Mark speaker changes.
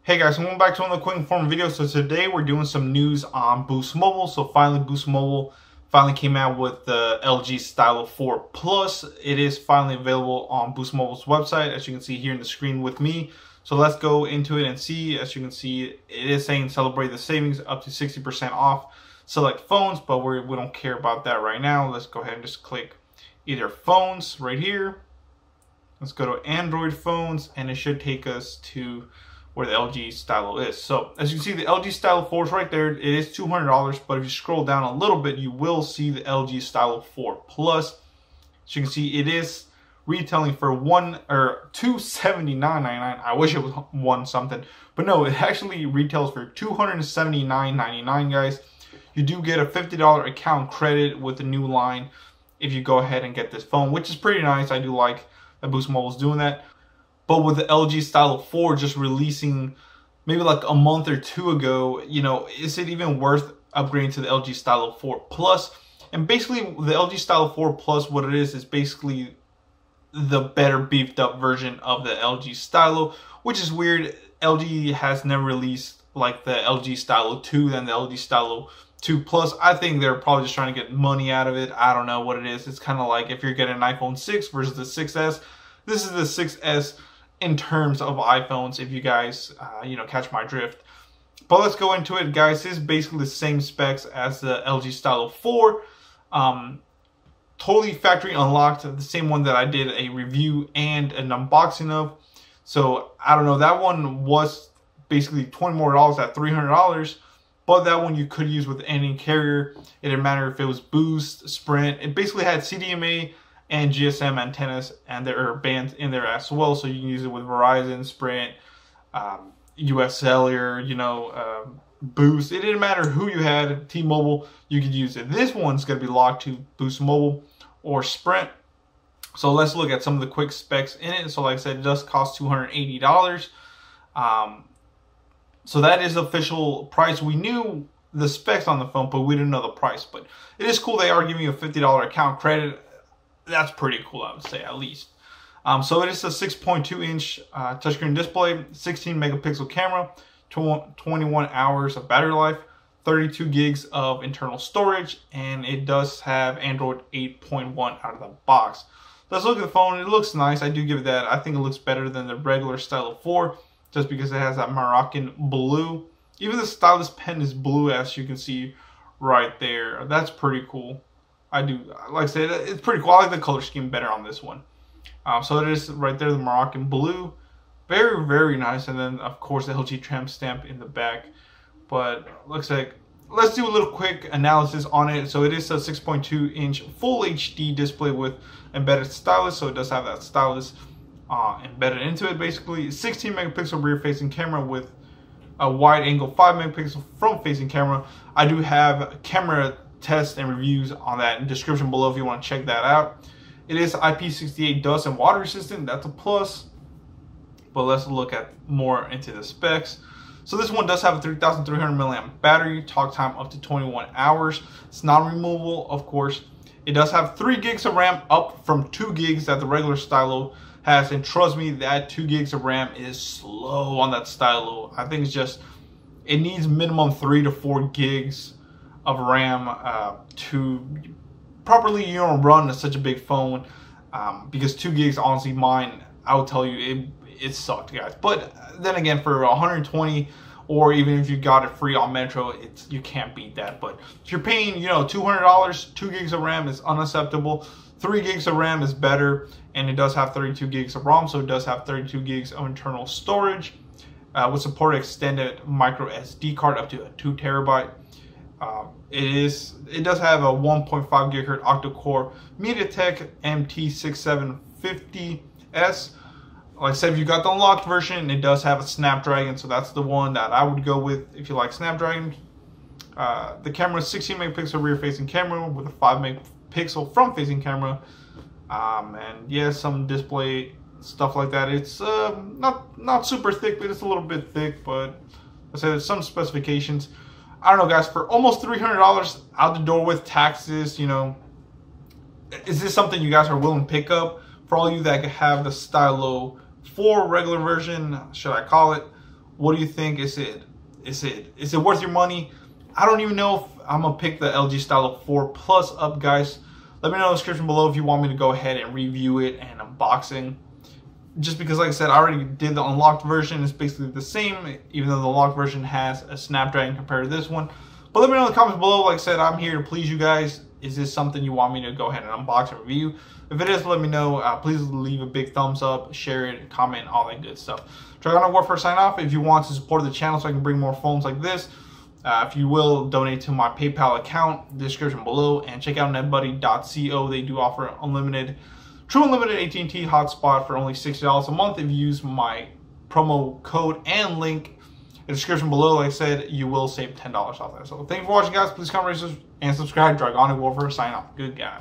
Speaker 1: Hey guys, welcome back to another quick informative video. So today we're doing some news on Boost Mobile. So finally Boost Mobile came out with the LG Stylo 4 Plus. It is finally available on Boost Mobile's website, as you can see here in the screen with me. So let's go into it and see. As you can see, it is saying celebrate the savings up to 60% off select phones, but we don't care about that right now. Let's go ahead and just click either phones right here. Let's go to Android phones, and it should take us to where the LG Stylo is. So as you can see, the LG Stylo 4 is right there. It is $200, but if you scroll down a little bit, you will see the LG Stylo 4 Plus. As you can see, it is retailing for $279.99. I wish it was one something, but no, it actually retails for $279.99, guys. You do get a $50 account credit with the new line if you go ahead and get this phone, which is pretty nice. I do like that Boost Mobile is doing that. But with the LG Stylo 4 just releasing maybe like a month or two ago, you know, is it even worth upgrading to the LG Stylo 4 Plus? And basically the LG Stylo 4 Plus, what it is basically the better beefed up version of the LG Stylo, which is weird. LG has never released like the LG Stylo 2 than the LG Stylo 2 Plus. I think they're probably just trying to get money out of it. I don't know what it is. It's kind of like if you're getting an iPhone 6 versus the 6S. This is the 6S in terms of iPhones, if you guys, you know, catch my drift. But let's go into it, guys. This is basically the same specs as the LG Stylo 4. Totally factory unlocked, the same one that I did a review and an unboxing of. So, I don't know, that one was basically $20 more at $300. But that one you could use with any carrier. It didn't matter if it was Boost, Sprint. It basically had CDMA and GSM antennas, and there are bands in there as well, so you can use it with Verizon, Sprint, US Cellular, you know, Boost. It didn't matter who you had, T-Mobile, you could use it. This one's going to be locked to Boost Mobile or Sprint. So let's look at some of the quick specs in it. So like I said, it does cost $280. So that is the official price. We knew the specs on the phone, but we didn't know the price. But it is cool they are giving you a $50 account credit. That's pretty cool, I would say, at least. So it is a 6.2-inch touchscreen display, 16 megapixel camera, 21 hours of battery life, 32 gigs of internal storage, and it does have Android 8.1 out of the box. Let's look at the phone. It looks nice. I do give it that. I think it looks better than the regular Stylo 4, just because it has that Moroccan blue. Even the stylus pen is blue, as you can see right there. That's pretty cool. I do, like I said, it's pretty cool. I like the color scheme better on this one. So it is right there, the Moroccan blue. Very, very nice. And then, of course, the LG tramp stamp in the back. But looks like, let's do a little quick analysis on it. So it is a 6.2-inch full HD display with embedded stylus. So it does have that stylus embedded into it, basically. 16 megapixel rear-facing camera with a wide-angle 5 megapixel front-facing camera. I do have camera tests and reviews on that in the description below if you want to check that out. It is IP68 dust and water resistant. That's a plus. But let's look at more into the specs. So this one does have a 3,300 milliamp battery, talk time up to 21 hours. It's non-removable, of course. It does have 3 gigs of RAM, up from 2 gigs that the regular Stylo has. And trust me, that 2 gigs of RAM is slow on that Stylo. I think it's just, it needs minimum 3 to 4 gigs of RAM to properly, you know, run such a big phone, because 2 gigs, honestly, mine, I would tell you, it sucked, guys. But then again, for 120, or even if you got it free on Metro, you can't beat that. But if you're paying, you know, $200, 2 gigs of RAM is unacceptable. 3 gigs of RAM is better, and it does have 32 gigs of ROM, so it does have 32 gigs of internal storage. With support extended micro SD card up to a 2 terabyte. It does have a 1.5 gigahertz octa-core MediaTek MT6750S. Like I said, if you got the unlocked version, it does have a Snapdragon, so that's the one that I would go with if you like Snapdragon. The camera is 16 megapixel rear-facing camera with a 5 megapixel front-facing camera, and yeah, some display stuff like that. It's not super thick, but it's a little bit thick. But I said, there's some specifications. I don't know, guys, for almost $300 out the door with taxes, you know, is this something you guys are willing to pick up? For all you that have the Stylo 4 regular version, should I call it, What do you think? Is it worth your money? I don't even know if I'm gonna pick the LG Stylo 4 Plus up, guys. Let me know in the description below if you want me to go ahead and review it and unboxing. Just because, like I said, I already did the unlocked version. It's basically the same, even though the unlocked version has a Snapdragon compared to this one. But let me know in the comments below. Like I said, I'm here to please you guys. Is this something you want me to go ahead and unbox and review? If it is, let me know. Please leave a big thumbs up, share it, comment, all that good stuff. Dragonic Warfare sign off. If you want to support the channel so I can bring more phones like this, if you will, donate to my PayPal account, description below, and check out netbuddy.co. They do offer true unlimited AT&T hotspot for only $60 a month. If you use my promo code and link in the description below, like I said, you will save $10 off there. So thank you for watching, guys. Please comment, rate, and subscribe. Dragonic Warfare sign off. Good guy.